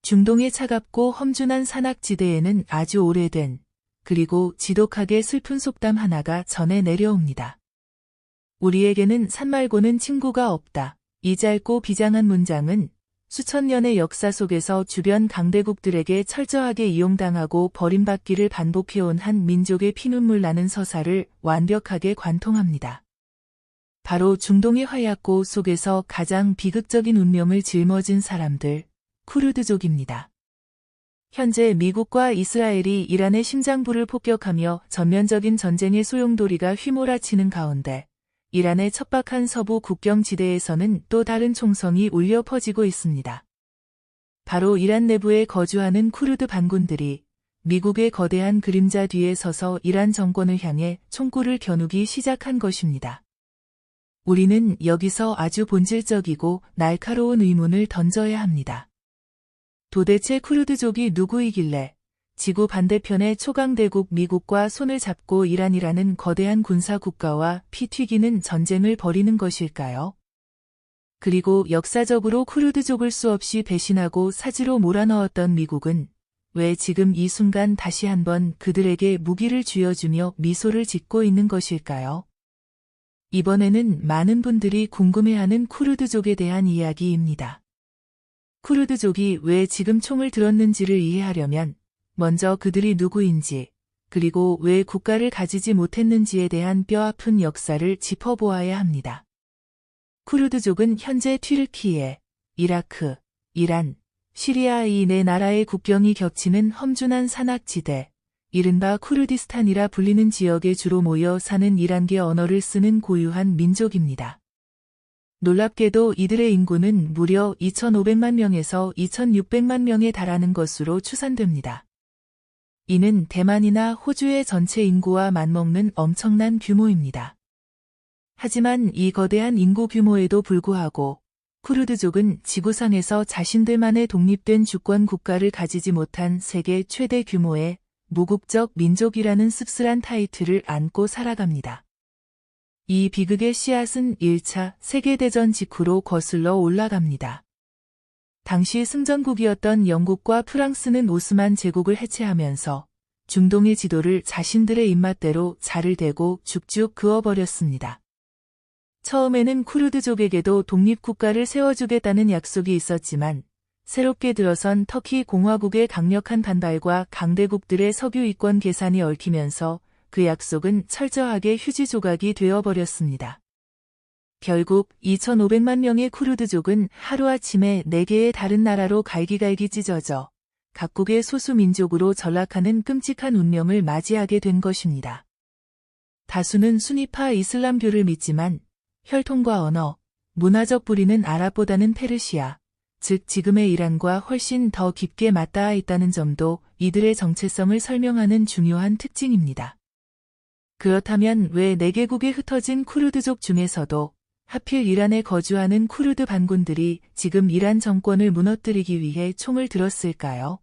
중동의 차갑고 험준한 산악지대에는 아주 오래된 그리고 지독하게 슬픈 속담 하나가 전해 내려옵니다. 우리에게는 산 말고는 친구가 없다. 이 짧고 비장한 문장은 수천 년의 역사 속에서 주변 강대국들에게 철저하게 이용당하고 버림받기를 반복해온 한 민족의 피눈물 나는 서사를 완벽하게 관통합니다. 바로 중동의 화약고 속에서 가장 비극적인 운명을 짊어진 사람들, 쿠르드족입니다. 현재 미국과 이스라엘이 이란의 심장부를 폭격하며 전면적인 전쟁의 소용돌이가 휘몰아치는 가운데 이란의 척박한 서부 국경지대에서는 또 다른 총성이 울려 퍼지고 있습니다. 바로 이란 내부에 거주하는 쿠르드 반군들이 미국의 거대한 그림자 뒤에 서서 이란 정권을 향해 총구를 겨누기 시작한 것입니다. 우리는 여기서 아주 본질적이고 날카로운 의문을 던져야 합니다. 도대체 쿠르드족이 누구이길래 지구 반대편의 초강대국 미국과 손을 잡고 이란이라는 거대한 군사국가와 피 튀기는 전쟁을 벌이는 것일까요? 그리고 역사적으로 쿠르드족을 수없이 배신하고 사지로 몰아넣었던 미국은 왜 지금 이 순간 다시 한번 그들에게 무기를 쥐어주며 미소를 짓고 있는 것일까요? 이번에는 많은 분들이 궁금해하는 쿠르드족에 대한 이야기입니다. 쿠르드족이 왜 지금 총을 들었는지를 이해하려면 먼저 그들이 누구인지 그리고 왜 국가를 가지지 못했는지에 대한 뼈아픈 역사를 짚어보아야 합니다. 쿠르드족은 현재 튀르키예, 이라크, 이란, 시리아 이 네 나라의 국경이 겹치는 험준한 산악지대, 이른바 쿠르디스탄이라 불리는 지역에 주로 모여 사는 이란계 언어를 쓰는 고유한 민족입니다. 놀랍게도 이들의 인구는 무려 2,500만 명에서 2,600만 명에 달하는 것으로 추산됩니다. 이는 대만이나 호주의 전체 인구와 맞먹는 엄청난 규모입니다. 하지만 이 거대한 인구 규모에도 불구하고 쿠르드족은 지구상에서 자신들만의 독립된 주권 국가를 가지지 못한 세계 최대 규모의 무국적 민족이라는 씁쓸한 타이틀을 안고 살아갑니다. 이 비극의 씨앗은 1차 세계대전 직후로 거슬러 올라갑니다. 당시 승전국이었던 영국과 프랑스는 오스만 제국을 해체하면서 중동의 지도를 자신들의 입맛대로 자를 대고 죽죽 그어버렸습니다. 처음에는 쿠르드족에게도 독립국가를 세워주겠다는 약속이 있었지만 새롭게 들어선 터키 공화국의 강력한 반발과 강대국들의 석유 이권 계산이 얽히면서 그 약속은 철저하게 휴지 조각이 되어버렸습니다. 결국 2,500만 명의 쿠르드족은 하루아침에 4개의 다른 나라로 갈기갈기 찢어져 각국의 소수민족으로 전락하는 끔찍한 운명을 맞이하게 된 것입니다. 다수는 수니파 이슬람교를 믿지만 혈통과 언어, 문화적 뿌리는 아랍보다는 페르시아, 즉 지금의 이란과 훨씬 더 깊게 맞닿아 있다는 점도 이들의 정체성을 설명하는 중요한 특징입니다. 그렇다면 왜 4개국에 흩어진 쿠르드족 중에서도 하필 이란에 거주하는 쿠르드 반군들이 지금 이란 정권을 무너뜨리기 위해 총을 들었을까요?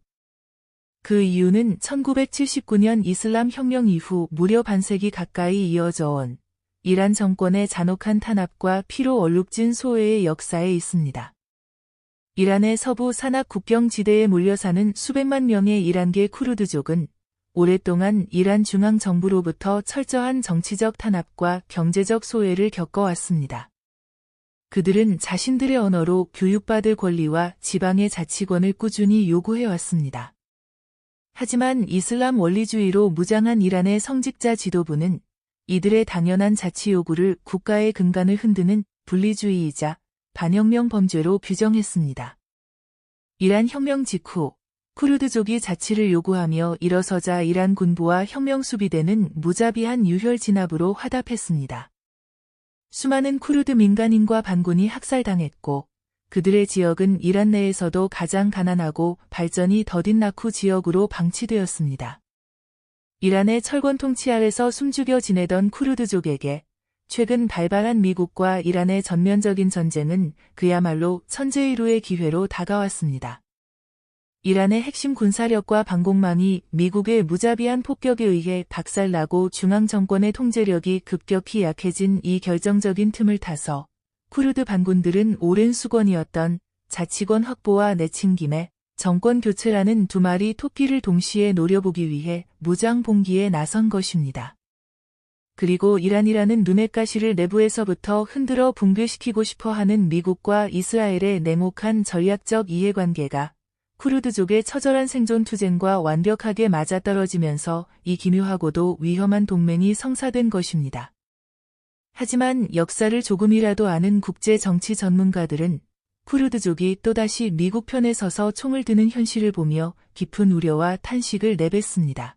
그 이유는 1979년 이슬람 혁명 이후 무려 반세기 가까이 이어져 온 이란 정권의 잔혹한 탄압과 피로 얼룩진 소외의 역사에 있습니다. 이란의 서부 산악 국경지대에 몰려 사는 수백만 명의 이란계 쿠르드족은 오랫동안 이란 중앙정부로부터 철저한 정치적 탄압과 경제적 소외를 겪어왔습니다. 그들은 자신들의 언어로 교육받을 권리와 지방의 자치권을 꾸준히 요구해왔습니다. 하지만 이슬람 원리주의로 무장한 이란의 성직자 지도부는 이들의 당연한 자치 요구를 국가의 근간을 흔드는 분리주의이자 반혁명 범죄로 규정했습니다. 이란 혁명 직후 쿠르드족이 자치를 요구하며 일어서자 이란 군부와 혁명 수비대는 무자비한 유혈 진압으로 화답했습니다. 수많은 쿠르드 민간인과 반군이 학살당했고 그들의 지역은 이란 내에서도 가장 가난하고 발전이 더딘 나쿠 지역으로 방치되었습니다. 이란의 철권 통치 아래서 숨죽여 지내던 쿠르드족에게 최근 발발한 미국과 이란의 전면적인 전쟁은 그야말로 천재일우의 기회로 다가왔습니다. 이란의 핵심 군사력과 방공망이 미국의 무자비한 폭격에 의해 박살나고 중앙정권의 통제력이 급격히 약해진 이 결정적인 틈을 타서 쿠르드 반군들은 오랜 수건이었던 자치권 확보와 내친김에 정권 교체라는 두 마리 토끼를 동시에 노려보기 위해 무장 봉기에 나선 것입니다. 그리고 이란이라는 눈엣 가시를 내부에서부터 흔들어 붕괴시키고 싶어하는 미국과 이스라엘의 냉혹한 전략적 이해관계가 쿠르드족의 처절한 생존 투쟁과 완벽하게 맞아떨어지면서 이 기묘하고도 위험한 동맹이 성사된 것입니다. 하지만 역사를 조금이라도 아는 국제 정치 전문가들은 쿠르드족이 또다시 미국 편에 서서 총을 드는 현실을 보며 깊은 우려와 탄식을 내뱉습니다.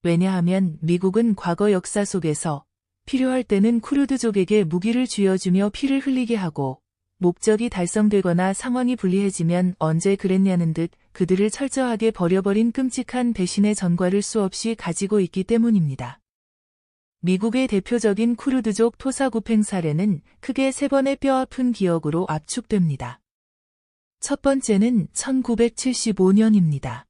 왜냐하면 미국은 과거 역사 속에서 필요할 때는 쿠르드족에게 무기를 쥐어주며 피를 흘리게 하고 목적이 달성되거나 상황이 불리해지면 언제 그랬냐는 듯 그들을 철저하게 버려버린 끔찍한 배신의 전과를 수없이 가지고 있기 때문입니다. 미국의 대표적인 쿠르드족 토사구팽 사례는 크게 세 번의 뼈아픈 기억으로 압축됩니다. 첫 번째는 1975년입니다.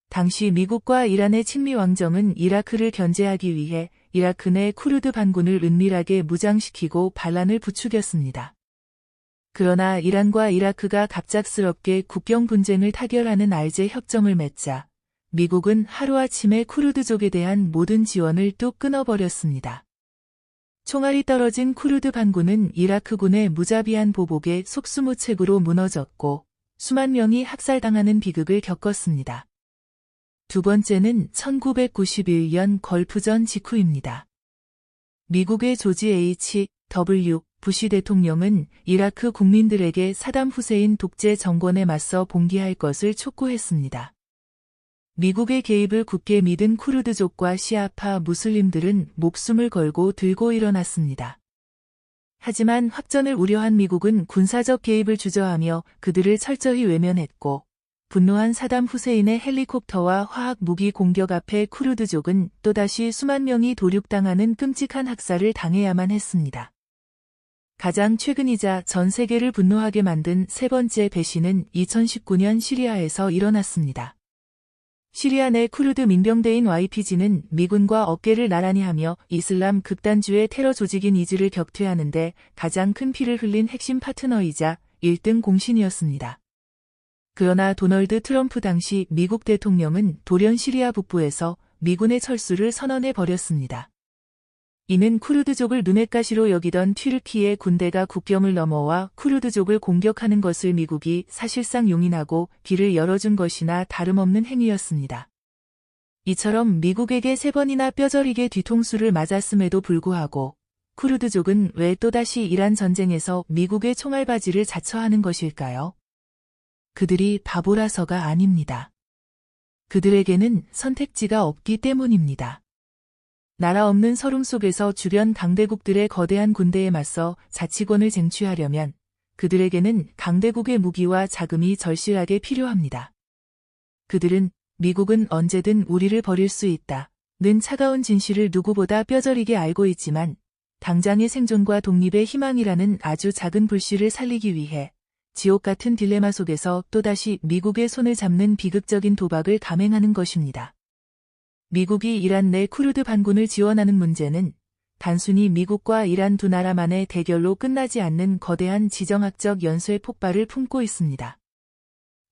당시 미국과 이란의 친미 왕정은 이라크를 견제하기 위해 이라크 내 쿠르드 반군을 은밀하게 무장시키고 반란을 부추겼습니다. 그러나 이란과 이라크가 갑작스럽게 국경 분쟁을 타결하는 알제 협정을 맺자 미국은 하루아침에 쿠르드족에 대한 모든 지원을 뚝 끊어버렸습니다. 총알이 떨어진 쿠르드 반군은 이라크군의 무자비한 보복에 속수무책으로 무너졌고 수만 명이 학살당하는 비극을 겪었습니다. 두 번째는 1991년 걸프전 직후입니다. 미국의 조지 H.W. 부시 대통령은 이라크 국민들에게 사담 후세인 독재 정권에 맞서 봉기할 것을 촉구했습니다. 미국의 개입을 굳게 믿은 쿠르드족과 시아파 무슬림들은 목숨을 걸고 들고 일어났습니다. 하지만 확전을 우려한 미국은 군사적 개입을 주저하며 그들을 철저히 외면했고 분노한 사담 후세인의 헬리콥터와 화학 무기 공격 앞에 쿠르드족은 또다시 수만 명이 도륙당하는 끔찍한 학살을 당해야만 했습니다. 가장 최근이자 전 세계를 분노하게 만든 세 번째 배신은 2019년 시리아에서 일어났습니다. 시리아 내 쿠르드 민병대인 YPG는 미군과 어깨를 나란히 하며 이슬람 극단주의 테러 조직인 이즈를 격퇴하는 데 가장 큰 피를 흘린 핵심 파트너이자 1등 공신이었습니다. 그러나 도널드 트럼프 당시 미국 대통령은 돌연 시리아 북부에서 미군의 철수를 선언해 버렸습니다. 이는 쿠르드족을 눈엣가시로 여기던 튀르키예 군대가 국경을 넘어와 쿠르드족을 공격하는 것을 미국이 사실상 용인하고 길을 열어준 것이나 다름없는 행위였습니다. 이처럼 미국에게 세 번이나 뼈저리게 뒤통수를 맞았음에도 불구하고 쿠르드족은 왜 또다시 이란 전쟁에서 미국의 총알바지를 자처하는 것일까요? 그들이 바보라서가 아닙니다. 그들에게는 선택지가 없기 때문입니다. 나라 없는 서름 속에서 주변 강대국들의 거대한 군대에 맞서 자치권을 쟁취하려면 그들에게는 강대국의 무기와 자금이 절실하게 필요합니다. 그들은 미국은 언제든 우리를 버릴 수 있다는 차가운 진실을 누구보다 뼈저리게 알고 있지만 당장의 생존과 독립의 희망이라는 아주 작은 불씨를 살리기 위해 지옥 같은 딜레마 속에서 또다시 미국의 손을 잡는 비극적인 도박을 감행하는 것입니다. 미국이 이란 내 쿠르드 반군을 지원하는 문제는 단순히 미국과 이란 두 나라만의 대결로 끝나지 않는 거대한 지정학적 연쇄 폭발을 품고 있습니다.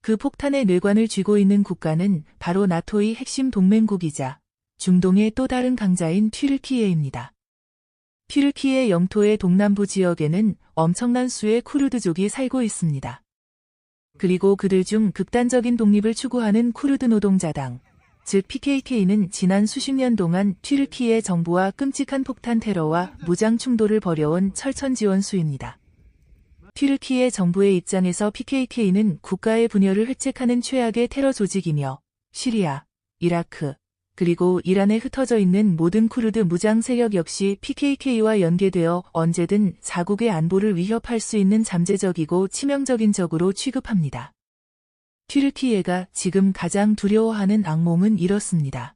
그 폭탄의 뇌관을 쥐고 있는 국가는 바로 나토의 핵심 동맹국이자 중동의 또 다른 강자인 튀르키예입니다. 튀르키예 영토의 동남부 지역에는 엄청난 수의 쿠르드족이 살고 있습니다. 그리고 그들 중 극단적인 독립을 추구하는 쿠르드 노동자당, 즉 PKK는 지난 수십 년 동안 튀르키예 정부와 끔찍한 폭탄 테러와 무장 충돌을 벌여온 철천 지원수입니다. 튀르키예 정부의 입장에서 PKK는 국가의 분열을 획책하는 최악의 테러 조직이며 시리아, 이라크, 그리고 이란에 흩어져 있는 모든 쿠르드 무장 세력 역시 PKK와 연계되어 언제든 자국의 안보를 위협할 수 있는 잠재적이고 치명적인 적으로 취급합니다. 튀르키예가 지금 가장 두려워하는 악몽은 이렇습니다.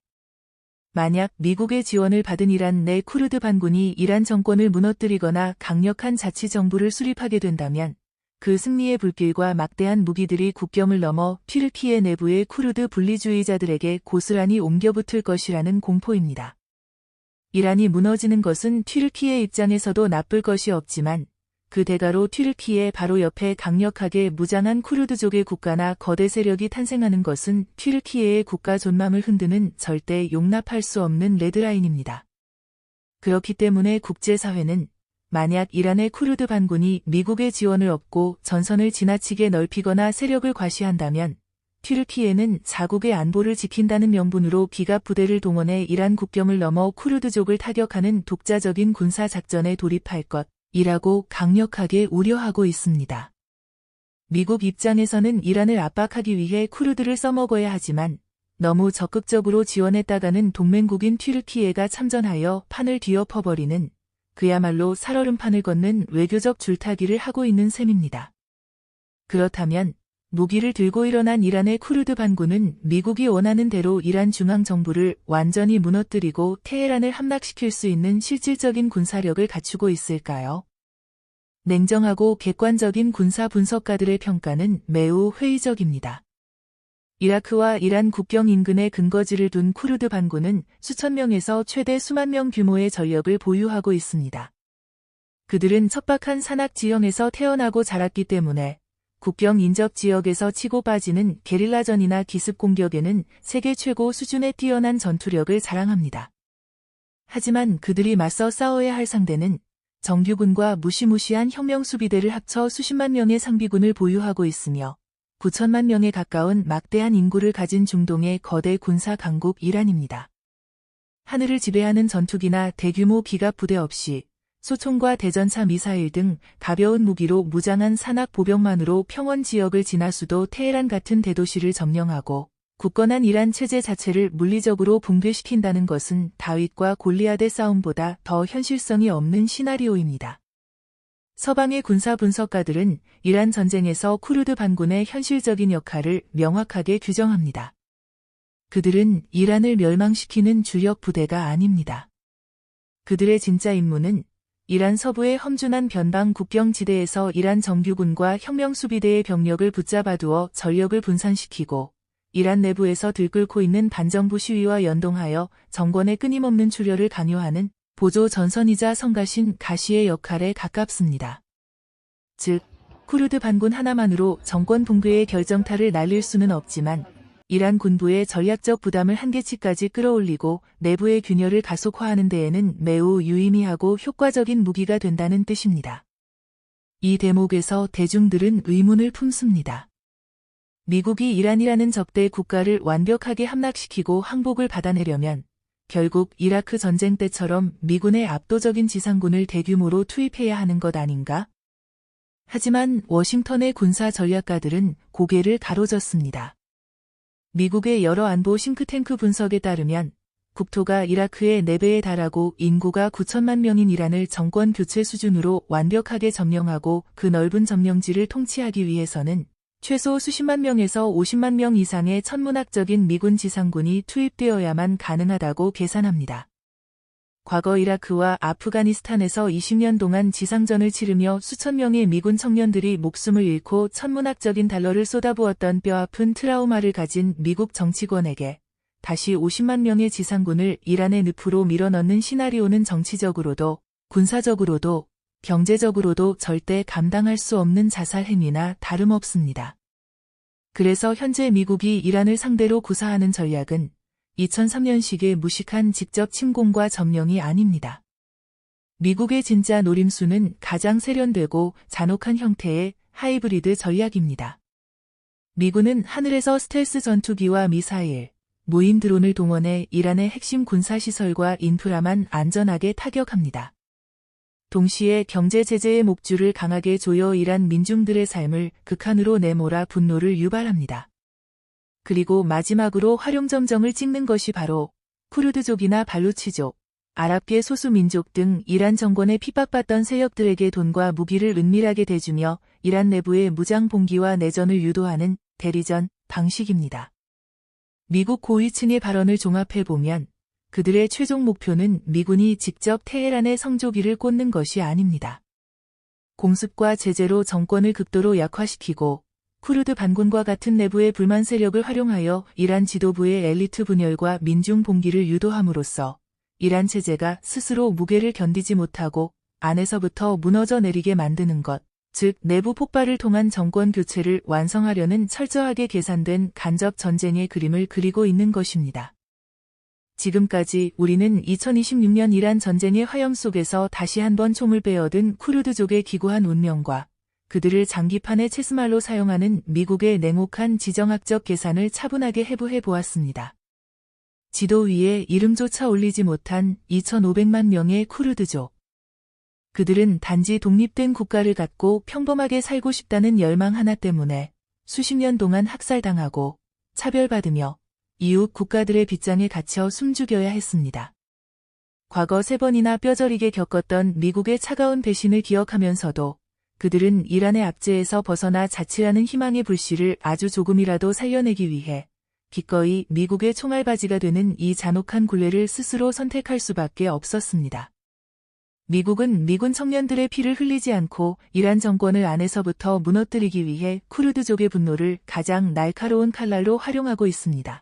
만약 미국의 지원을 받은 이란 내 쿠르드 반군이 이란 정권을 무너뜨리거나 강력한 자치정부를 수립하게 된다면 그 승리의 불길과 막대한 무기들이 국경을 넘어 튀르키예 내부의 쿠르드 분리주의자들에게 고스란히 옮겨붙을 것이라는 공포입니다. 이란이 무너지는 것은 튀르키예 입장에서도 나쁠 것이 없지만 그 대가로 튀르키예 바로 옆에 강력하게 무장한 쿠르드족의 국가나 거대 세력이 탄생하는 것은 튀르키예의 국가 존망을 흔드는 절대 용납할 수 없는 레드라인입니다. 그렇기 때문에 국제사회는 만약 이란의 쿠르드 반군이 미국의 지원을 얻고 전선을 지나치게 넓히거나 세력을 과시한다면 튀르키예는 자국의 안보를 지킨다는 명분으로 기갑 부대를 동원해 이란 국경을 넘어 쿠르드족을 타격하는 독자적인 군사작전에 돌입할 것이라고 강력하게 우려하고 있습니다. 미국 입장에서는 이란을 압박하기 위해 쿠르드를 써먹어야 하지만 너무 적극적으로 지원했다가는 동맹국인 튀르키예가 참전하여 판을 뒤엎어버리는 그야말로 살얼음판을 걷는 외교적 줄타기를 하고 있는 셈입니다. 그렇다면 무기를 들고 일어난 이란의 쿠르드 반군은 미국이 원하는 대로 이란 중앙정부를 완전히 무너뜨리고 테헤란을 함락시킬 수 있는 실질적인 군사력을 갖추고 있을까요? 냉정하고 객관적인 군사 분석가들의 평가는 매우 회의적입니다. 이라크와 이란 국경 인근에 근거지를 둔 쿠르드 반군은 수천 명에서 최대 수만 명 규모의 전력을 보유하고 있습니다. 그들은 척박한 산악 지형에서 태어나고 자랐기 때문에 국경 인접 지역에서 치고 빠지는 게릴라전이나 기습 공격에는 세계 최고 수준의 뛰어난 전투력을 자랑합니다. 하지만 그들이 맞서 싸워야 할 상대는 정규군과 무시무시한 혁명수비대를 합쳐 수십만 명의 상비군을 보유하고 있으며 9천만 명에 가까운 막대한 인구를 가진 중동의 거대 군사 강국 이란입니다. 하늘을 지배하는 전투기나 대규모 기갑 부대 없이 소총과 대전차 미사일 등 가벼운 무기로 무장한 산악 보병만으로 평원 지역을 지나 수도 테헤란 같은 대도시를 점령하고 굳건한 이란 체제 자체를 물리적으로 붕괴시킨다는 것은 다윗과 골리앗의 싸움보다 더 현실성이 없는 시나리오입니다. 서방의 군사 분석가들은 이란 전쟁에서 쿠르드 반군의 현실적인 역할을 명확하게 규정합니다. 그들은 이란을 멸망시키는 주력 부대가 아닙니다. 그들의 진짜 임무는 이란 서부의 험준한 변방 국경지대에서 이란 정규군과 혁명수비대의 병력을 붙잡아두어 전력을 분산시키고 이란 내부에서 들끓고 있는 반정부 시위와 연동하여 정권의 끊임없는 출혈을 강요하는 보조 전선이자 성가신 가시의 역할에 가깝습니다. 즉, 쿠르드 반군 하나만으로 정권 붕괴의 결정타를 날릴 수는 없지만 이란 군부의 전략적 부담을 한계치까지 끌어올리고 내부의 균열을 가속화하는 데에는 매우 유의미하고 효과적인 무기가 된다는 뜻입니다. 이 대목에서 대중들은 의문을 품습니다. 미국이 이란이라는 적대 국가를 완벽하게 함락시키고 항복을 받아내려면 결국 이라크 전쟁 때처럼 미군의 압도적인 지상군을 대규모로 투입해야 하는 것 아닌가? 하지만 워싱턴의 군사 전략가들은 고개를 가로젓습니다. 미국의 여러 안보 싱크탱크 분석에 따르면 국토가 이라크의 4배에 달하고 인구가 9천만 명인 이란을 정권 교체 수준으로 완벽하게 점령하고 그 넓은 점령지를 통치하기 위해서는 최소 수십만 명에서 50만 명 이상의 천문학적인 미군 지상군이 투입되어야만 가능하다고 계산합니다. 과거 이라크와 아프가니스탄에서 20년 동안 지상전을 치르며 수천 명의 미군 청년들이 목숨을 잃고 천문학적인 달러를 쏟아부었던 뼈아픈 트라우마를 가진 미국 정치권에게 다시 50만 명의 지상군을 이란의 늪으로 밀어넣는 시나리오는 정치적으로도 군사적으로도 경제적으로도 절대 감당할 수 없는 자살 행위나 다름없습니다. 그래서 현재 미국이 이란을 상대로 구사하는 전략은 2003년식의 무식한 직접 침공과 점령이 아닙니다. 미국의 진짜 노림수는 가장 세련되고 잔혹한 형태의 하이브리드 전략입니다. 미군은 하늘에서 스텔스 전투기와 미사일, 무인 드론을 동원해 이란의 핵심 군사시설과 인프라만 안전하게 타격합니다. 동시에 경제 제재의 목줄을 강하게 조여 이란 민중들의 삶을 극한으로 내몰아 분노를 유발합니다. 그리고 마지막으로 활용점정을 찍는 것이 바로 쿠르드족이나 발루치족, 아랍계 소수민족 등 이란 정권에 핍박받던 세력들에게 돈과 무기를 은밀하게 대주며 이란 내부의 무장 봉기와 내전을 유도하는 대리전 방식입니다. 미국 고위층의 발언을 종합해보면 그들의 최종 목표는 미군이 직접 테헤란의 성조기를 꽂는 것이 아닙니다. 공습과 제재로 정권을 극도로 약화시키고 쿠르드 반군과 같은 내부의 불만 세력을 활용하여 이란 지도부의 엘리트 분열과 민중 봉기를 유도함으로써 이란 체제가 스스로 무게를 견디지 못하고 안에서부터 무너져 내리게 만드는 것, 즉 내부 폭발을 통한 정권 교체를 완성하려는 철저하게 계산된 간접 전쟁의 그림을 그리고 있는 것입니다. 지금까지 우리는 2026년 이란 전쟁의 화염 속에서 다시 한번 총을 빼어든 쿠르드족의 기구한 운명과 그들을 장기판의 체스말로 사용하는 미국의 냉혹한 지정학적 계산을 차분하게 해부해 보았습니다. 지도 위에 이름조차 올리지 못한 2,500만 명의 쿠르드족. 그들은 단지 독립된 국가를 갖고 평범하게 살고 싶다는 열망 하나 때문에 수십 년 동안 학살당하고 차별받으며 이웃 국가들의 빗장에 갇혀 숨죽여야 했습니다. 과거 3번이나 뼈저리게 겪었던 미국의 차가운 배신을 기억하면서도 그들은 이란의 압제에서 벗어나 자치라는 희망의 불씨를 아주 조금이라도 살려내기 위해 기꺼이 미국의 총알바지가 되는 이 잔혹한 굴레를 스스로 선택할 수밖에 없었습니다. 미국은 미군 청년들의 피를 흘리지 않고 이란 정권을 안에서부터 무너뜨리기 위해 쿠르드족의 분노를 가장 날카로운 칼날로 활용하고 있습니다.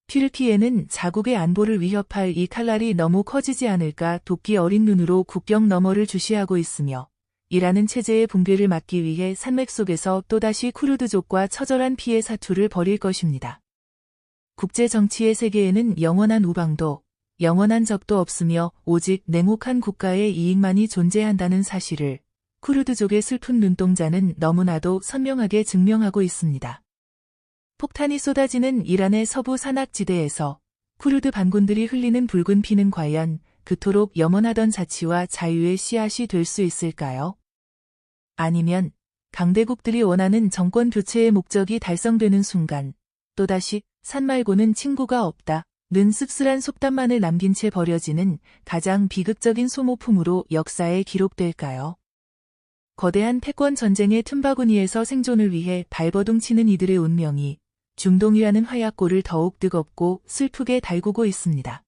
튀르키예는 자국의 안보를 위협할 이 칼날이 너무 커지지 않을까 도끼 어린 눈으로 국경 너머를 주시하고 있으며 이란은 체제의 붕괴를 막기 위해 산맥 속에서 또다시 쿠르드족과 처절한 피해 사투를 벌일 것입니다. 국제 정치의 세계에는 영원한 우방도, 영원한 적도 없으며 오직 냉혹한 국가의 이익만이 존재한다는 사실을 쿠르드족의 슬픈 눈동자는 너무나도 선명하게 증명하고 있습니다. 폭탄이 쏟아지는 이란의 서부 산악지대에서 쿠르드 반군들이 흘리는 붉은 피는 과연 그토록 염원하던 자치와 자유의 씨앗이 될 수 있을까요? 아니면 강대국들이 원하는 정권 교체의 목적이 달성되는 순간 또다시 산 말고는 친구가 없다. 는 씁쓸한 속담만을 남긴 채 버려지는 가장 비극적인 소모품으로 역사에 기록될까요? 거대한 패권 전쟁의 틈바구니에서 생존을 위해 발버둥치는 이들의 운명이 중동이라는 화약골을 더욱 뜨겁고 슬프게 달구고 있습니다.